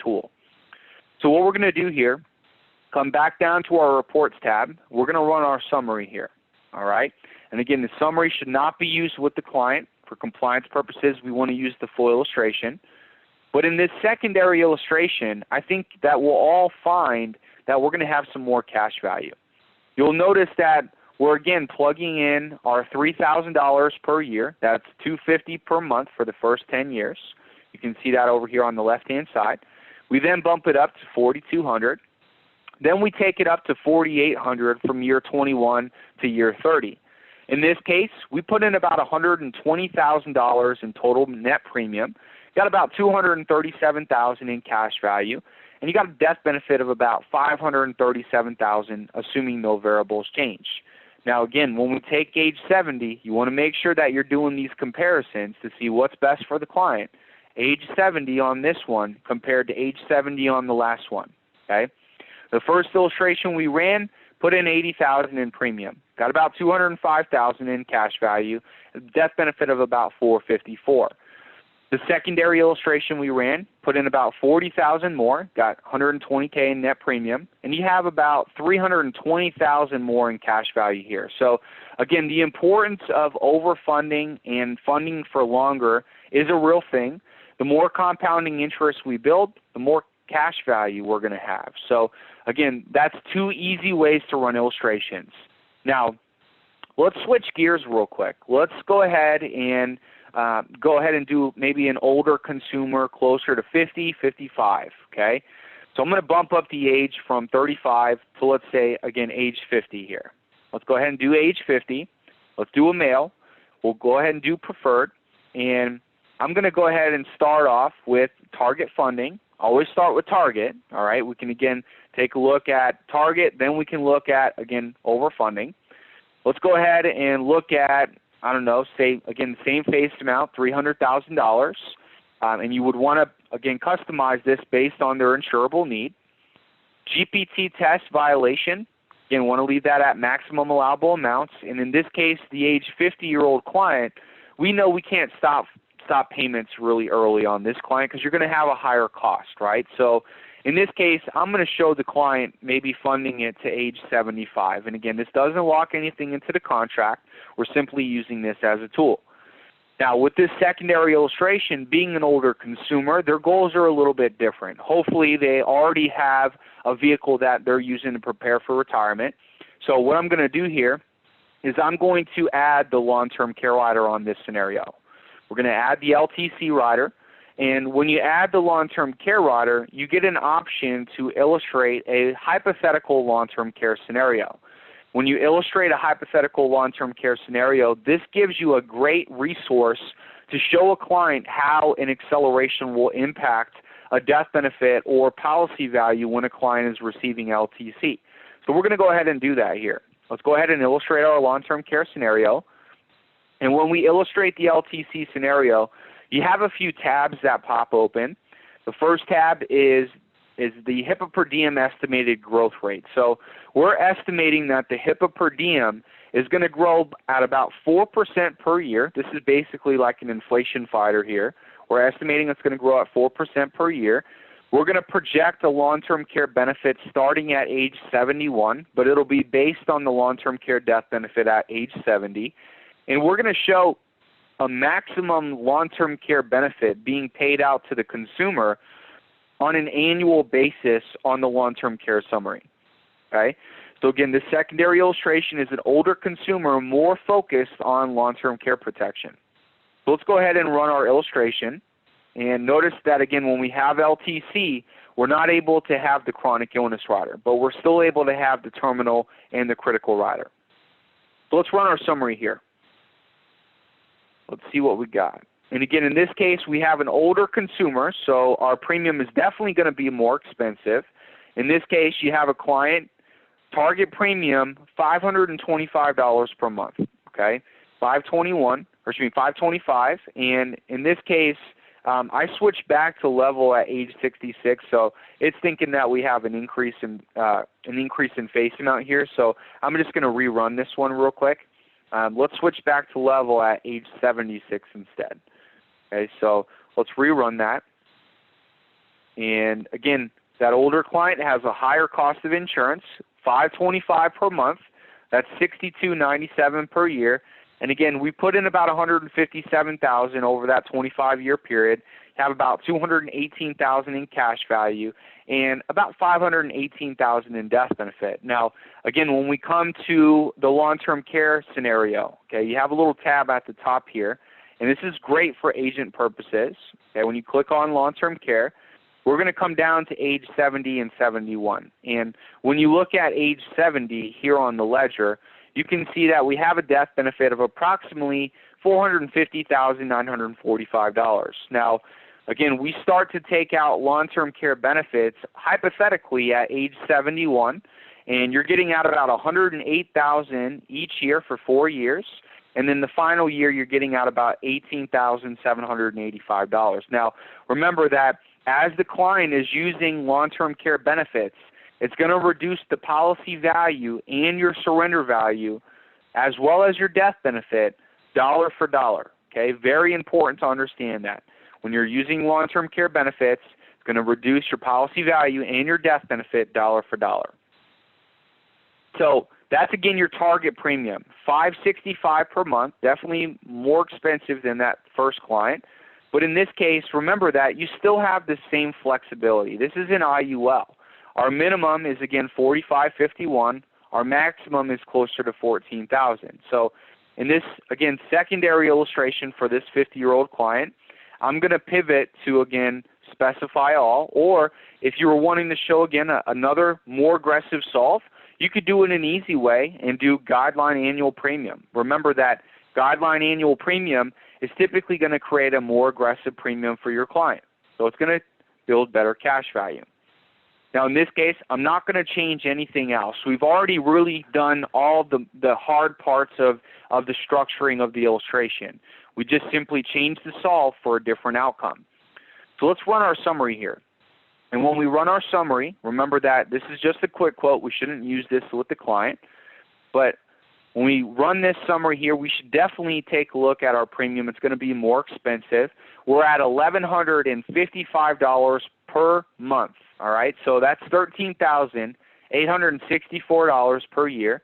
tool. So what we're going to do here, come back down to our Reports tab. We're going to run our summary here. All right? And again, the summary should not be used with the client. For compliance purposes, we want to use the full illustration. But in this secondary illustration, I think that we'll all find that we're going to have some more cash value. You'll notice that we're again plugging in our $3,000 per year. That's $250 per month for the first 10 years. You can see that over here on the left-hand side. We then bump it up to $4,200. Then we take it up to $4,800 from year 21 to year 30. In this case, we put in about $120,000 in total net premium. Got about $237,000 in cash value, and you got a death benefit of about $537,000, assuming no variables change. Now, again, when we take age 70, you want to make sure that you're doing these comparisons to see what's best for the client. Age 70 on this one compared to age 70 on the last one. Okay. The first illustration we ran put in $80,000 in premium. Got about $205,000 in cash value, a death benefit of about $454,000. The secondary illustration we ran put in about $40,000 more, got $120K in net premium, and you have about $320,000 more in cash value here. So again, the importance of overfunding and funding for longer is a real thing. The more compounding interest we build, the more cash value we're going to have. So again, that's two easy ways to run illustrations. Now, let's switch gears real quick. Let's go ahead and do maybe an older consumer closer to 50, 55, okay? So I'm going to bump up the age from 35 to, let's say, again, age 50 here. Let's go ahead and do age 50. Let's do a male. We'll go ahead and do preferred. And I'm going to go ahead and start off with target funding. Always start with target, all right? We can, again, take a look at target. Then we can look at, again, overfunding. Let's go ahead and look at, I don't know, say, again, the same face amount, $300,000. And you would want to, again, customize this based on their insurable need. GPT test violation, again, want to leave that at maximum allowable amounts. And in this case, the age 50-year-old client, we know we can't stop payments really early on this client because you're going to have a higher cost, right? So in this case, I'm going to show the client maybe funding it to age 75. And again, this doesn't lock anything into the contract. We're simply using this as a tool. Now, with this secondary illustration, being an older consumer, their goals are a little bit different. Hopefully, they already have a vehicle that they're using to prepare for retirement. So what I'm going to do here is I'm going to add the long-term care rider on this scenario. We're going to add the LTC rider. And when you add the long-term care rider, you get an option to illustrate a hypothetical long-term care scenario. When you illustrate a hypothetical long-term care scenario, this gives you a great resource to show a client how an acceleration will impact a death benefit or policy value when a client is receiving LTC. So we're going to go ahead and do that here. Let's go ahead and illustrate our long-term care scenario. And when we illustrate the LTC scenario, you have a few tabs that pop open. The first tab is the HIPAA per diem estimated growth rate. So we're estimating that the HIPAA per diem is going to grow at about 4% per year. This is basically like an inflation fighter here. We're estimating it's going to grow at 4% per year. We're going to project a long-term care benefit starting at age 71, but it'll be based on the long-term care death benefit at age 70. And we're going to show a maximum long-term care benefit being paid out to the consumer on an annual basis on the long-term care summary. Okay? So again, this secondary illustration is an older consumer more focused on long-term care protection. So let's go ahead and run our illustration. And notice that, again, when we have LTC, we're not able to have the chronic illness rider, but we're still able to have the terminal and the critical rider. So let's run our summary here. Let's see what we got. And again, in this case, we have an older consumer, so our premium is definitely going to be more expensive. In this case, you have a client, target premium, $525 per month, okay? $525, and in this case, I switched back to level at age 66, so it's thinking that we have an increase in face amount here. So I'm just going to rerun this one real quick. Let's switch back to level at age 76 instead. Okay, so let's rerun that. And again, that older client has a higher cost of insurance, $525 per month. That's $62.97 per year. And again, we put in about $157,000 over that 25-year period. Have about $218,000 in cash value and about $518,000 in death benefit. Now, again, when we come to the long-term care scenario, okay, you have a little tab at the top here, and this is great for agent purposes. Okay, when you click on long-term care, we're going to come down to age 70 and 71. And when you look at age 70 here on the ledger, you can see that we have a death benefit of approximately $450,945. Now, again, we start to take out long-term care benefits hypothetically at age 71, and you're getting out about $108,000 each year for 4 years. And then the final year, you're getting out about $18,785. Now, remember that as the client is using long-term care benefits, it's going to reduce the policy value and your surrender value as well as your death benefit dollar for dollar. Okay, very important to understand that. When you're using long-term care benefits, it's going to reduce your policy value and your death benefit dollar for dollar. So that's, again, your target premium, $565 per month, definitely more expensive than that first client. But in this case, remember that you still have the same flexibility. This is an IUL. Our minimum is, again, $45.51. Our maximum is closer to $14,000. So in this, again, secondary illustration for this 50-year-old client, I'm going to pivot to, again, specify all. Or if you were wanting to show, again, another more aggressive solve, you could do it an easy way and do guideline annual premium. Remember that guideline annual premium is typically going to create a more aggressive premium for your client. So it's going to build better cash value. Now, in this case, I'm not going to change anything else. We've already really done all the hard parts of the structuring of the illustration. We just simply changed the solve for a different outcome. So let's run our summary here. And when we run our summary, remember that this is just a quick quote. We shouldn't use this with the client. But when we run this summary here, we should definitely take a look at our premium. It's going to be more expensive. We're at $1,155 per month. All right, so that's $13,864 per year,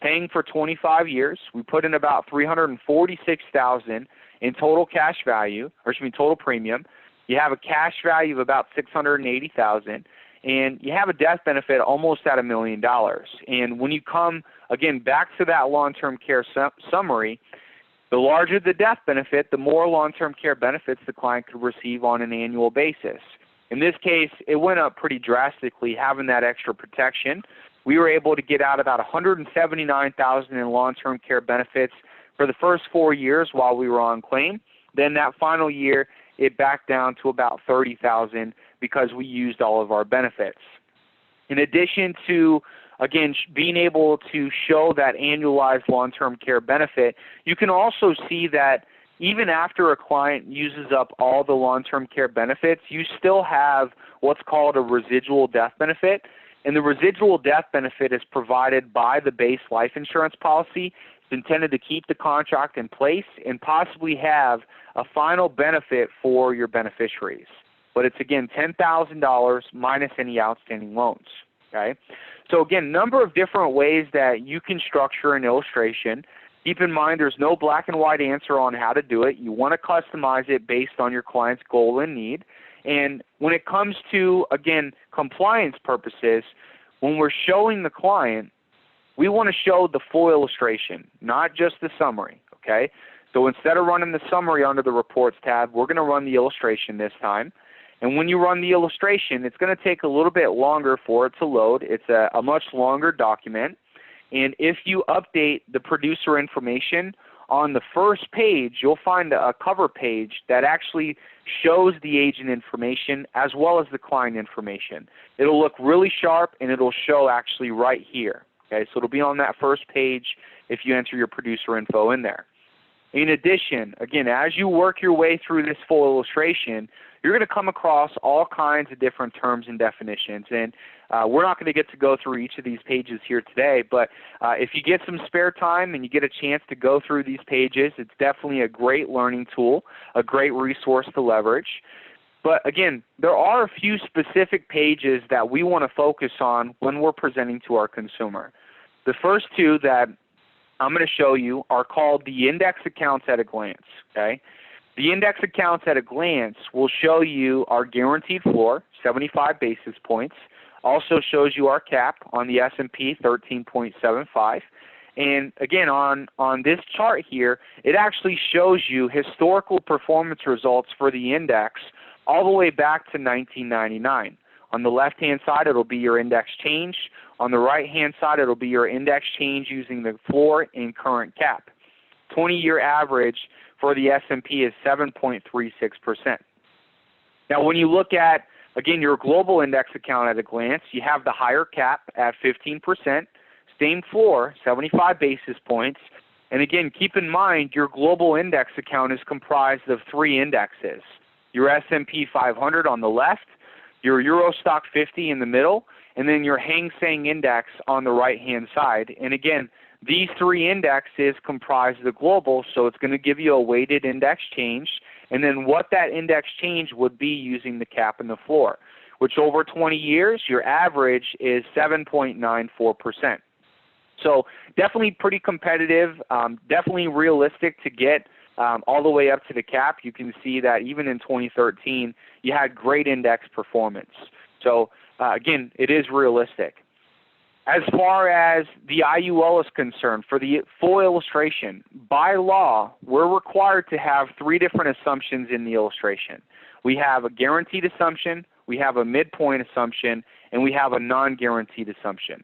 paying for 25 years. We put in about $346,000 in total cash value, total premium. You have a cash value of about $680,000, and you have a death benefit almost at $1 million. And when you come, again, back to that long-term care summary, the larger the death benefit, the more long-term care benefits the client could receive on an annual basis. In this case, it went up pretty drastically, having that extra protection. We were able to get out about $179,000 in long-term care benefits for the first 4 years while we were on claim. Then that final year, it backed down to about $30,000 because we used all of our benefits. In addition to, again, being able to show that annualized long-term care benefit, you can also see that even after a client uses up all the long-term care benefits, you still have what's called a residual death benefit. And the residual death benefit is provided by the base life insurance policy. It's intended to keep the contract in place and possibly have a final benefit for your beneficiaries. But it's, again, $10,000 minus any outstanding loans. Okay? So, again, number of different ways that you can structure an illustration. Keep in mind there's no black and white answer on how to do it. You want to customize it based on your client's goal and need. And when it comes to, again, compliance purposes, when we're showing the client, we want to show the full illustration, not just the summary, okay? So instead of running the summary under the Reports tab, we're going to run the illustration this time. And when you run the illustration, it's going to take a little bit longer for it to load. It's a much longer document. And if you update the producer information on the first page, you'll find a cover page that actually shows the agent information as well as the client information. It'll look really sharp, and it'll show actually right here. Okay, so it'll be on that first page if you enter your producer info in there. In addition, again, as you work your way through this full illustration, you're going to come across all kinds of different terms and definitions. And we're not going to get to go through each of these pages here today, but if you get some spare time and you get a chance to go through these pages, it's definitely a great learning tool, a great resource to leverage. But again, there are a few specific pages that we want to focus on when we're presenting to our consumer. The first two that I'm going to show you are called the index accounts at a glance. Okay, the index accounts at a glance will show you our guaranteed floor, 75 basis points. Also shows you our cap on the S&P, 13.75. And again, on this chart here, it actually shows you historical performance results for the index all the way back to 1999. On the left-hand side, it'll be your index change. On the right-hand side, it'll be your index change using the floor and current cap. 20-year average for the S&P is 7.36%. Now, when you look at, again, your global index account at a glance, you have the higher cap at 15%, same floor, 75 basis points. And again, keep in mind your global index account is comprised of three indexes. Your S&P 500 on the left, your Euro Stock 50 in the middle, and then your Hang Seng Index on the right-hand side. And again, these three indexes comprise the global, so it's going to give you a weighted index change, and then what that index change would be using the cap and the floor, which over 20 years, your average is 7.94%. So definitely pretty competitive, definitely realistic to get all the way up to the cap. You can see that even in 2013, you had great index performance. So again, it is realistic. As far as the IUL is concerned, for the full illustration, by law, we're required to have three different assumptions in the illustration. We have a guaranteed assumption, we have a midpoint assumption, and we have a non-guaranteed assumption.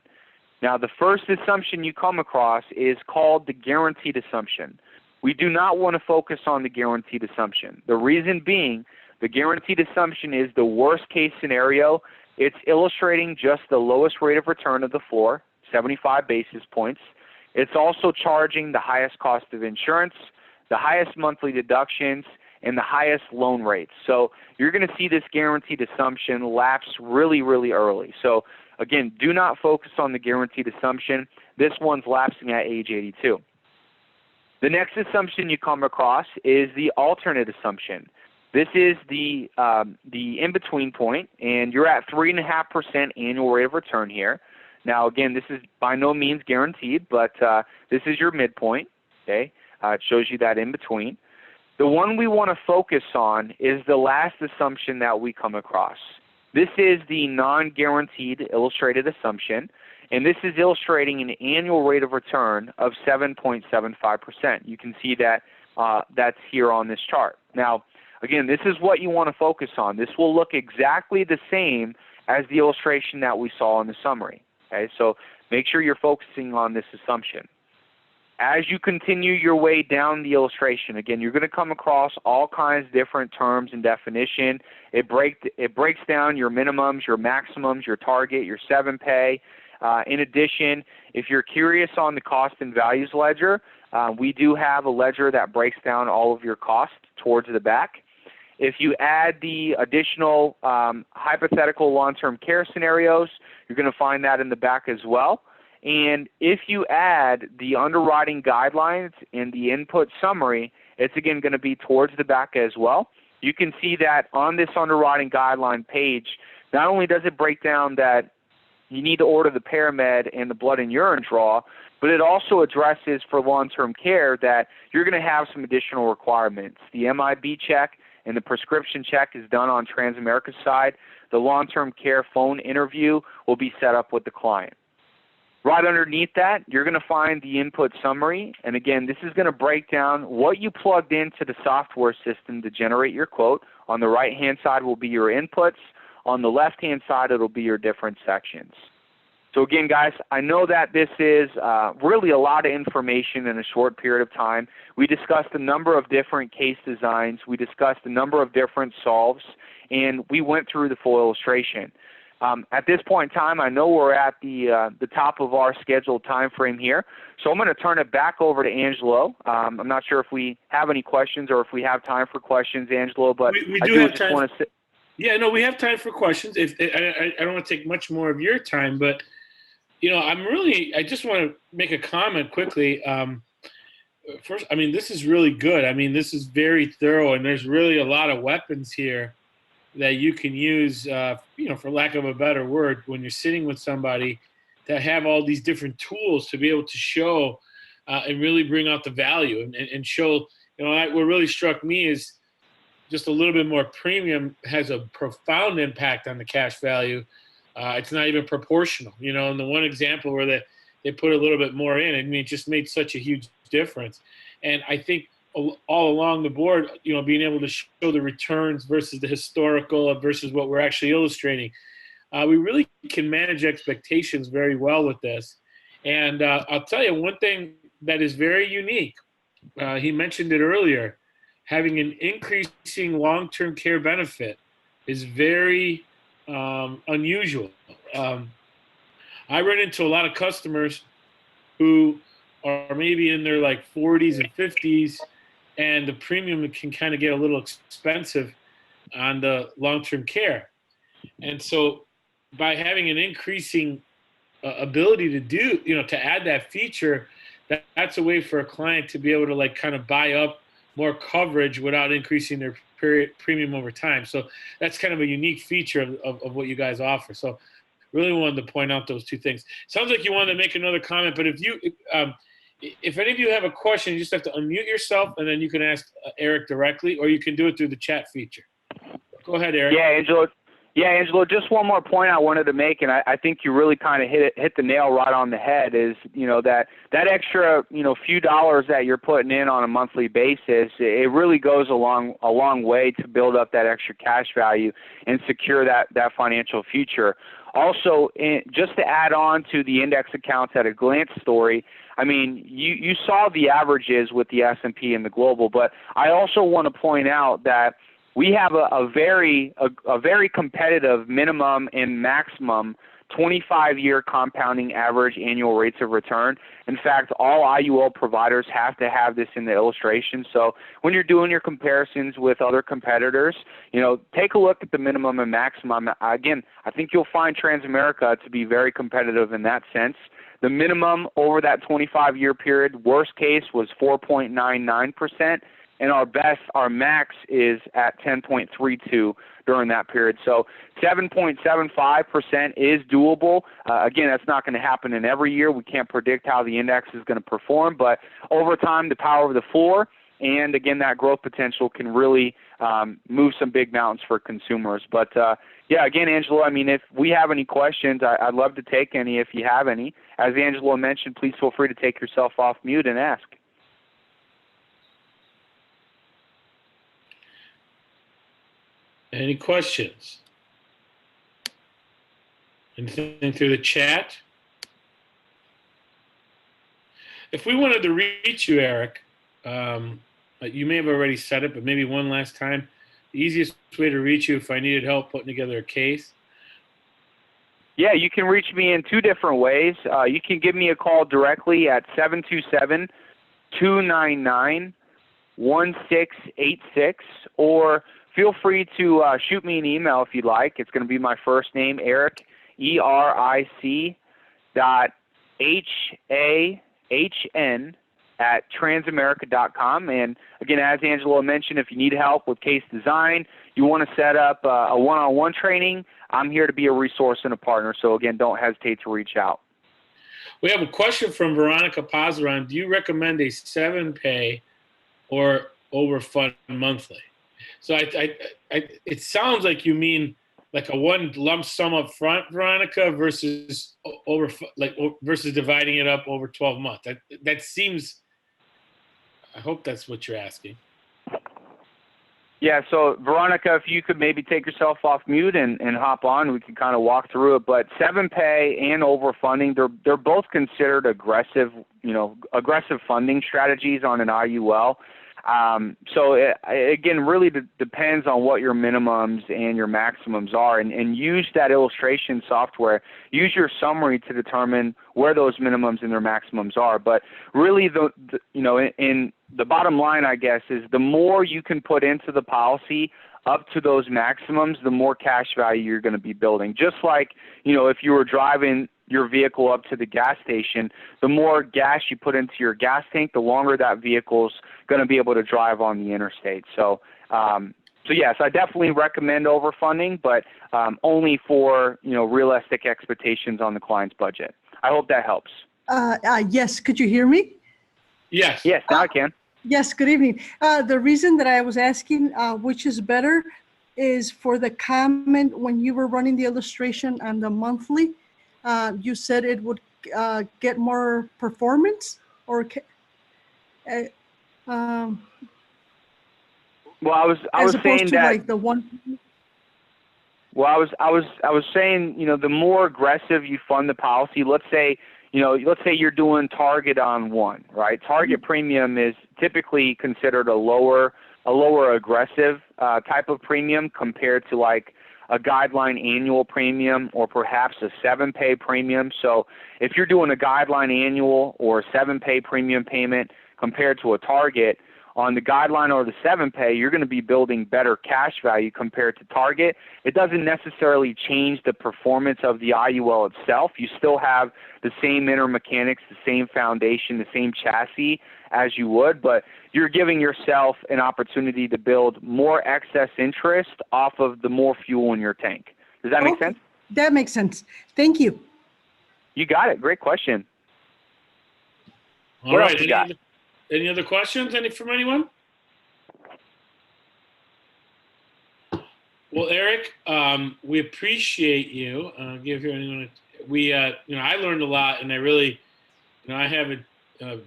Now, the first assumption you come across is called the guaranteed assumption. We do not want to focus on the guaranteed assumption. The reason being, the guaranteed assumption is the worst case scenario. It's illustrating just the lowest rate of return of the floor, 75 basis points. It's also charging the highest cost of insurance, the highest monthly deductions, and the highest loan rates. So you're going to see this guaranteed assumption lapse really, really early. So again, do not focus on the guaranteed assumption. This one's lapsing at age 82. The next assumption you come across is the alternate assumption. This is the in-between point, and you're at 3.5% annual rate of return here. Now, again, this is by no means guaranteed, but this is your midpoint. Okay, it shows you that in-between. The one we want to focus on is the last assumption that we come across. This is the non-guaranteed illustrated assumption, and this is illustrating an annual rate of return of 7.75%. You can see that that's here on this chart. Now, again, this is what you want to focus on. This will look exactly the same as the illustration that we saw in the summary. Okay, so make sure you're focusing on this assumption. As you continue your way down the illustration, again, you're going to come across all kinds of different terms and definition. It breaks down your minimums, your maximums, your target, your 7-pay. In addition, if you're curious on the cost and values ledger, we do have a ledger that breaks down all of your costs towards the back. If you add the additional hypothetical long-term care scenarios, you're going to find that in the back as well. And if you add the underwriting guidelines and the input summary, it's again going to be towards the back as well. You can see that on this underwriting guideline page, not only does it break down that you need to order the paramed and the blood and urine draw, but it also addresses for long-term care that you're going to have some additional requirements. The MIB check and the prescription check is done on Transamerica's side. The long-term care phone interview will be set up with the client. Right underneath that, you're going to find the input summary. And again, this is going to break down what you plugged into the software system to generate your quote. On the right-hand side will be your inputs. On the left-hand side, it'll be your different sections. So again, guys, I know that this is really a lot of information in a short period of time. We discussed a number of different case designs. We discussed a number of different solves, and we went through the full illustration. At this point in time, I know we're at the top of our scheduled time frame here, so I'm going to turn it back over to Angelo. I'm not sure if we have any questions or if we have time for questions, Angelo, but we do have time. Yeah, no, we have time for questions. I don't want to take much more of your time, but you know, I just want to make a comment quickly. First, I mean, this is really good. I mean, this is very thorough, and there's really a lot of weapons here that you can use, for lack of a better word, when you're sitting with somebody, to have all these different tools to be able to show and really bring out the value and show. What really struck me is just a little bit more premium has a profound impact on the cash value. It's not even proportional, and the one example where they put a little bit more in, it just made such a huge difference. And I think all along the board, being able to show the returns versus the historical versus what we're actually illustrating, we really can manage expectations very well with this. And I'll tell you one thing that is very unique. He mentioned it earlier. Having an increasing long-term care benefit is very unusual. I run into a lot of customers who are maybe in their 40s and 50s, and the premium can kind of get a little expensive on the long-term care. And so by having an increasing ability to to add that feature, that's a way for a client to be able to kind of buy up more coverage without increasing their premium over time. So that's kind of a unique feature of what you guys offer. So really wanted to point out those two things. Sounds like you wanted to make another comment, but if any of you have a question, you just have to unmute yourself, and then you can ask Eric directly, or you can do it through the chat feature. Go ahead, Eric. Yeah, Angelo, just one more point I wanted to make, and I think you really kind of hit the nail right on the head, is, that extra, few dollars that you're putting in on a monthly basis, it really goes a long way to build up that extra cash value and secure that financial future. Also, just to add on to the index accounts at a glance story, I mean, you saw the averages with the S&P and the global, but I also want to point out that we have a very competitive minimum and maximum 25-year compounding average annual rates of return. In fact, all IUL providers have to have this in the illustration. So when you're doing your comparisons with other competitors, take a look at the minimum and maximum. Again, I think you'll find Transamerica to be very competitive in that sense. The minimum over that 25-year period, worst case, was 4.99%. And our max is at 10.32 during that period. So 7.75% is doable. Again, that's not going to happen in every year. We can't predict how the index is going to perform, but over time, the power of the floor and, again, that growth potential can really move some big mountains for consumers. But, yeah, again, Angelo, I mean, if we have any questions, I'd love to take any if you have any. As Angelo mentioned, please feel free to take yourself off mute and ask. Any questions? Anything through the chat? If we wanted to reach you, Eric, you may have already said it, but maybe one last time. The easiest way to reach you if I needed help putting together a case? Yeah, you can reach me in two different ways. You can give me a call directly at 727-299-1686, or feel free to shoot me an email if you'd like. It's going to be my first name, Eric, ERIC .HAHN @transamerica.com. And again, as Angelo mentioned, if you need help with case design, you want to set up a one-on-one training, I'm here to be a resource and a partner. So again, don't hesitate to reach out. We have a question from Veronica Pazaran. Do you recommend a 7-pay or overfund monthly? So it sounds like you mean like a one lump sum up front, Veronica, versus versus dividing it up over 12 months. That seems. I hope that's what you're asking. Yeah. So Veronica, if you could maybe take yourself off mute and hop on, we can kind of walk through it. But 7-pay and overfunding, they're both considered aggressive funding strategies on an IUL. So again, really depends on what your minimums and your maximums are, and use that illustration software. Use your summary to determine where those minimums and their maximums are. But really, in the bottom line, I guess, is the more you can put into the policy up to those maximums, the more cash value you're going to be building. Just like, if you were driving your vehicle up to the gas station, the more gas you put into your gas tank, the longer that vehicle's going to be able to drive on the interstate. So So yes, I definitely recommend overfunding, but only for realistic expectations on the client's budget. I hope that helps. Yes, could you hear me? Yes. Yes, now I can. Yes, good evening. The reason that I was asking which is better is for the comment when you were running the illustration on the monthly, you said it would get more performance or Well, I was as opposed saying to that. like the one. Well, I was saying, the more aggressive you fund the policy, let's say you're doing target on one, right? Target premium is typically considered a lower aggressive type of premium compared to like a guideline annual premium or perhaps a 7-pay premium. So if you're doing a guideline annual or a 7-pay premium payment compared to a target, on the guideline or the 7-pay, you're going to be building better cash value compared to target. It doesn't necessarily change the performance of the IUL itself. You still have the same inner mechanics, the same foundation, the same chassis as you would, but you're giving yourself an opportunity to build more excess interest off of the more fuel in your tank. Does that make sense? That makes sense. Thank you. You got it. Great question. All right. Any other questions from anyone? Well, Eric, we appreciate you. I learned a lot, and I really, I haven't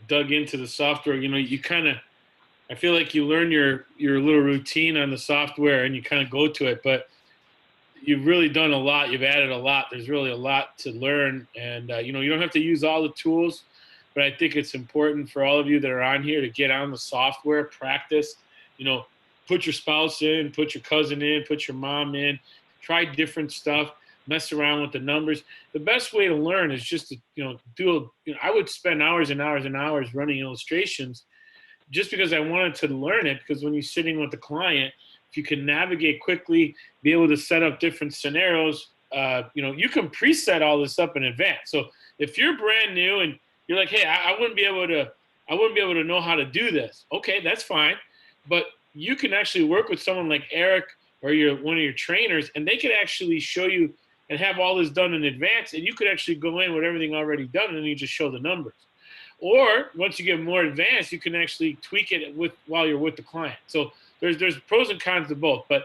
dug into the software. I feel like you learn your little routine on the software, and you kind of go to it. But you've really done a lot. You've added a lot. There's really a lot to learn, and you don't have to use all the tools. But I think it's important for all of you that are on here to get on the software, practice, put your spouse in, put your cousin in, put your mom in, try different stuff, mess around with the numbers. The best way to learn is just to, I would spend hours and hours and hours running illustrations just because I wanted to learn it, because when you're sitting with the client, if you can navigate quickly, be able to set up different scenarios, you can preset all this up in advance. So if you're brand new and you're like, hey, I wouldn't be able to know how to do this. Okay, that's fine. But you can actually work with someone like Eric or one of your trainers, and they could actually show you and have all this done in advance, and you could actually go in with everything already done, and then you just show the numbers. Or once you get more advanced, you can actually tweak it while you're with the client. So there's pros and cons to both. But